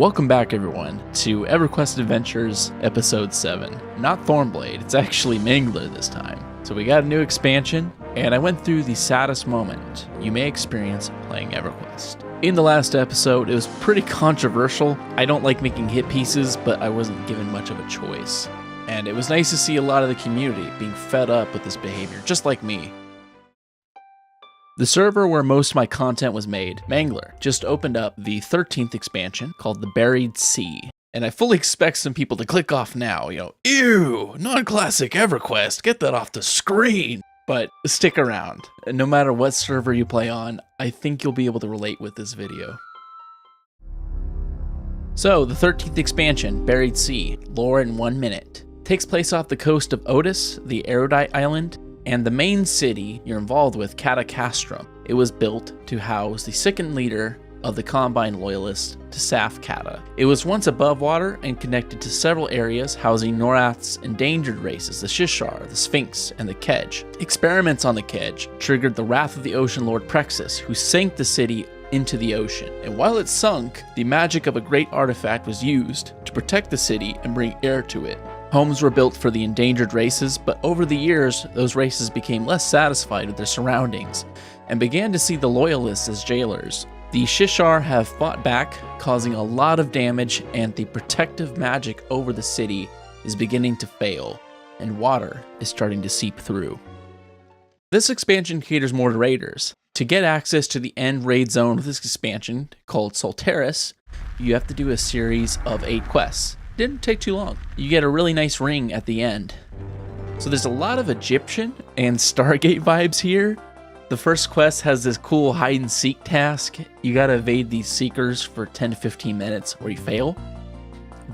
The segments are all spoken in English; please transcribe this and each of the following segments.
Welcome back everyone to EverQuest Adventures episode 7. Not Thornblade, it's actually Mangler this time. So we got a new expansion, and I went through the saddest moment you may experience playing EverQuest. In the last episode, it was pretty controversial. I don't like making hit pieces, but I wasn't given much of a choice. And it was nice to see a lot of the community being fed up with this behavior, just like me. The server where most of my content was made, Mangler, just opened up the 13th expansion called the Buried Sea. And I fully expect some people to click off now, ew, non-classic EverQuest, get that off the screen. But stick around. No matter what server you play on, I think you'll be able to relate with this video. So, the 13th expansion, Buried Sea, lore in 1 minute. Takes place off the coast of Odus, the erudite island, and the main city you're involved with, Katta Castrum. It was built to house the sickened leader of the Combine Loyalists, Tsaph Katta. It was once above water and connected to several areas housing Norrath's endangered races, the Shissar, the Sphinx, and the Kedge. Experiments on the Kedge triggered the wrath of the ocean lord Prexus, who sank the city into the ocean. And while it sunk, the magic of a great artifact was used to protect the city and bring air to it. Homes were built for the endangered races, but over the years, those races became less satisfied with their surroundings and began to see the Loyalists as jailors. The Shissar have fought back, causing a lot of damage, and the protective magic over the city is beginning to fail, and water is starting to seep through. This expansion caters more to raiders. To get access to the end raid zone of this expansion, called Solteris, you have to do a series of 8 quests. Didn't take too long. You get a really nice ring at the end. So there's a lot of Egyptian and Stargate vibes here. The first quest has this cool hide and seek task. You gotta evade these seekers for 10 to 15 minutes or you fail.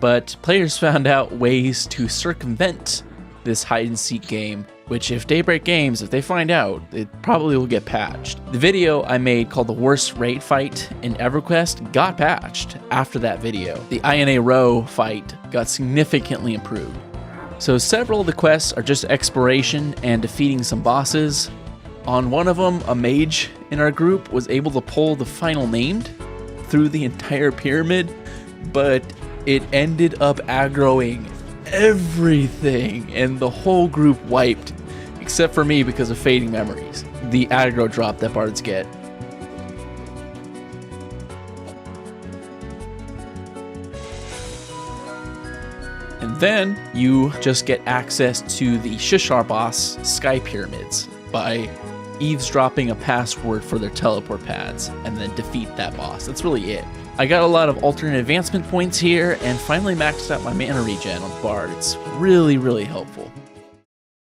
But players found out ways to circumvent this hide and seek game, which if Daybreak Games, if they find out, it probably will get patched. The video I made called The Worst Raid Fight in EverQuest got patched after that video. The INA row fight got significantly improved. So several of the quests are just exploration and defeating some bosses. On one of them, a mage in our group was able to pull the final named through the entire pyramid, but it ended up aggroing everything and the whole group wiped, except for me because of fading memories. The aggro drop that bards get. And then you just get access to the Shissar boss Sky Pyramids by eavesdropping a password for their teleport pads and then defeat that boss. That's really it. I got a lot of alternate advancement points here and finally maxed out my mana regen on Bard. It's really helpful.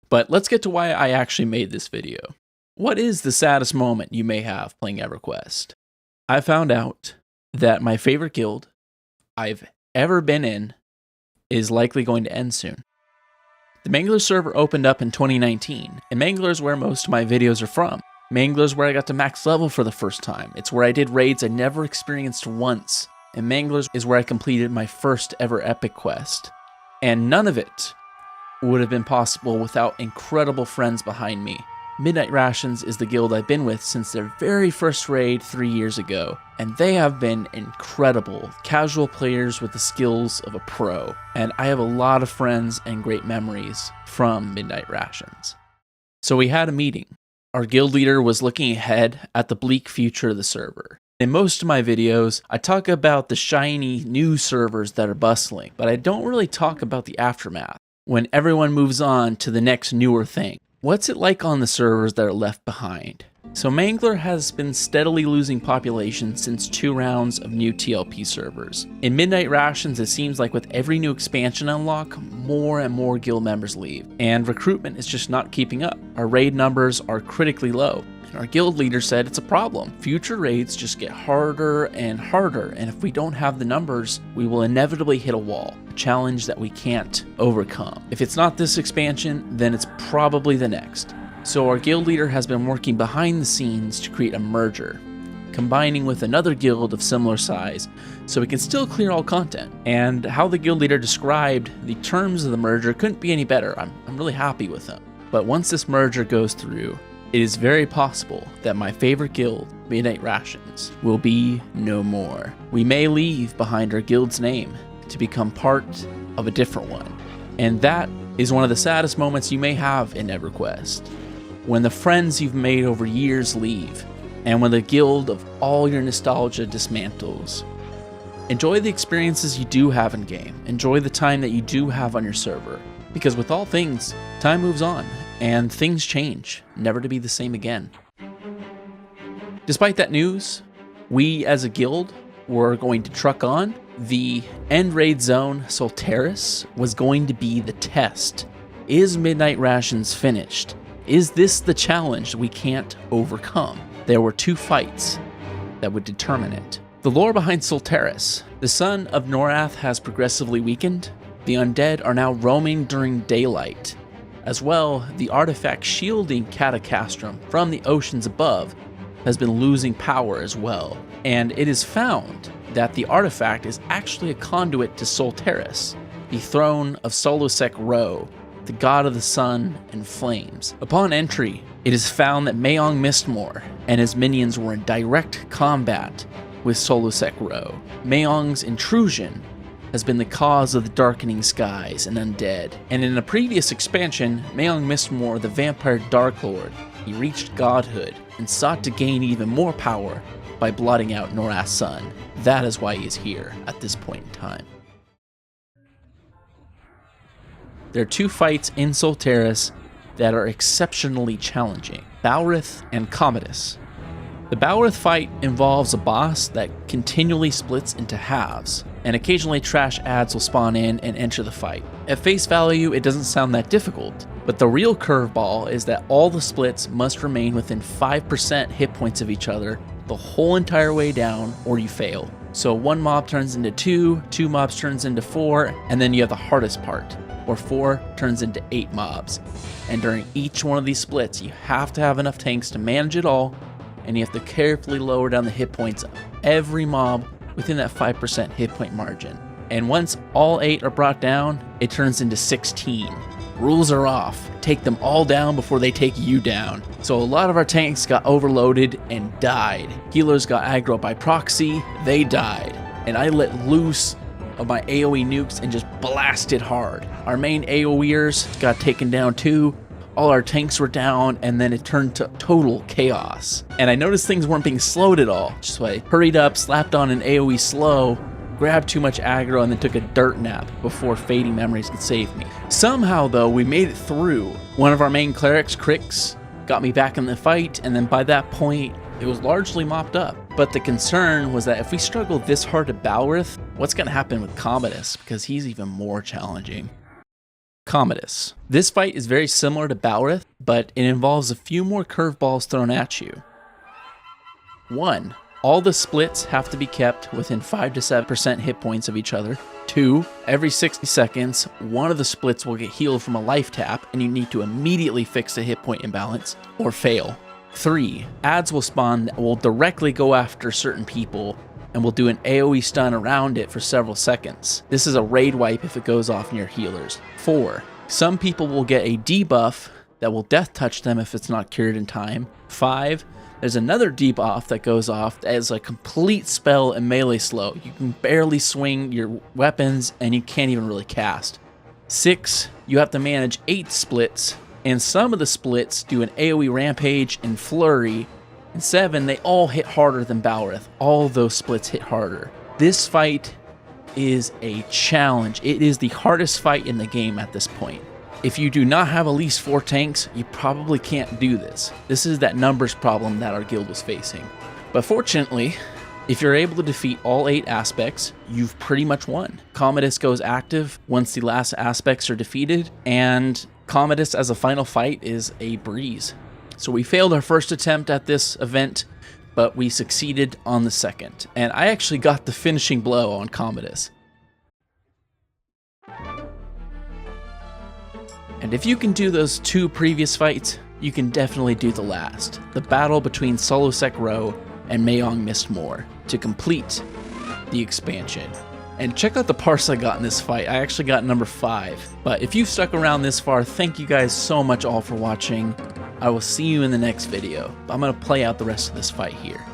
But let's get to why I actually made this video. What is the saddest moment you may have playing EverQuest? I found out that my favorite guild I've ever been in is likely going to end soon. The Mangler server opened up in 2019, and Mangler is where most of my videos are from. Mangler is where I got to max level for the first time. It's where I did raids I never experienced once. And Mangler is where I completed my first ever epic quest. And none of it would have been possible without incredible friends behind me. Midnight Rations is the guild I've been with since their very first raid 3 years ago. And they have been incredible, casual players with the skills of a pro. And I have a lot of friends and great memories from Midnight Rations. So we had a meeting. Our guild leader was looking ahead at the bleak future of the server. In most of my videos, I talk about the shiny new servers that are bustling, but I don't really talk about the aftermath, when everyone moves on to the next newer thing. What's it like on the servers that are left behind? So Mangler has been steadily losing population since 2 rounds of new TLP servers. In Midnight Rations, it seems like with every new expansion unlock, more and more guild members leave, and recruitment is just not keeping up. Our raid numbers are critically low, and our guild leader said it's a problem. Future raids just get harder and harder, and if we don't have the numbers, we will inevitably hit a wall, a challenge that we can't overcome. If it's not this expansion, then it's probably the next. So our guild leader has been working behind the scenes to create a merger, combining with another guild of similar size, so we can still clear all content. And how the guild leader described the terms of the merger couldn't be any better. I'm really happy with them. But once this merger goes through, it is very possible that my favorite guild, Midnight Rations, will be no more. We may leave behind our guild's name to become part of a different one. And that is one of the saddest moments you may have in EverQuest. When the friends you've made over years leave, and when the guild of all your nostalgia dismantles. Enjoy the experiences you do have in game. Enjoy the time that you do have on your server. Because with all things, time moves on, and things change, never to be the same again. Despite that news, we as a guild were going to truck on. The end raid zone, Solteris, was going to be the test. Is Midnight Rations finished? Is this the challenge we can't overcome? There were 2 fights that would determine it. The lore behind Solteris. The sun of Norrath has progressively weakened. The undead are now roaming during daylight. As well, the artifact shielding Katta Castrum from the oceans above has been losing power as well. And it is found that the artifact is actually a conduit to Solteris, the throne of Solosek Ro, the god of the sun and flames. Upon entry, it is found that Mayong Mistmore and his minions were in direct combat with Solosek Ro. Mayong's intrusion has been the cause of the darkening skies and undead. And in a previous expansion, Mayong Mistmore, the vampire Dark Lord, he reached godhood and sought to gain even more power by blotting out Norrath's sun. That is why he is here at this point in time. There are 2 fights in Solteris that are exceptionally challenging, Balrith and Commodus. The Balrith fight involves a boss that continually splits into halves, and occasionally trash ads will spawn in and enter the fight. At face value, it doesn't sound that difficult, but the real curveball is that all the splits must remain within 5% hit points of each other the whole entire way down, or you fail. So 1 mob turns into 2, 2 mobs turns into 4, and then you have the hardest part, where 4 turns into 8 mobs. And during each one of these splits, you have to have enough tanks to manage it all, and you have to carefully lower down the hit points of every mob within that 5% hit point margin. And once all 8 are brought down, it turns into 16. Rules are off. Take them all down before they take you down. So a lot of our tanks got overloaded and died. Healers got aggro by proxy, they died. And I let loose of my AoE nukes and just blasted hard. Our main AoEers got taken down too. All our tanks were down, and then it turned to total chaos. And I noticed things weren't being slowed at all. So I hurried up, slapped on an AoE slow, grabbed too much aggro, and then took a dirt nap before fading memories could save me. Somehow though, we made it through. One of our main clerics, Crix, got me back in the fight, and then by that point, it was largely mopped up. But the concern was that if we struggled this hard at Balrith, what's gonna happen with Commodus? Because he's even more challenging. Commodus. This fight is very similar to Balrith, but it involves a few more curveballs thrown at you. 1. All the splits have to be kept within 5 to 7% hit points of each other. 2. Every 60 seconds, one of the splits will get healed from a life tap, and you need to immediately fix the hit point imbalance, or fail. 3. Ads will spawn that will directly go after certain people, and will do an AoE stun around it for several seconds. This is a raid wipe if it goes off near healers. 4. Some people will get a debuff that will death touch them if it's not cured in time. 5. There's another debuff that goes off as a complete spell and melee slow. You can barely swing your weapons and you can't even really cast. 6. You have to manage 8 splits, and some of the splits do an AoE rampage and flurry. And 7, they all hit harder than Balrith. All those splits hit harder. This fight is a challenge. It is the hardest fight in the game at this point. If you do not have at least 4 tanks, you probably can't do this. This is that numbers problem that our guild was facing. But fortunately, if you're able to defeat all 8 aspects, you've pretty much won. Commodus goes active once the last aspects are defeated, and Commodus as a final fight is a breeze. So we failed our first attempt at this event, but we succeeded on the second. And I actually got the finishing blow on Commodus. And if you can do those 2 previous fights, you can definitely do the last. The battle between Solosek Ro and Mayong Mistmore to complete the expansion. And check out the parse I got in this fight. I actually got number 5. But if you've stuck around this far, thank you guys so much all for watching. I will see you in the next video. I'm going to play out the rest of this fight here.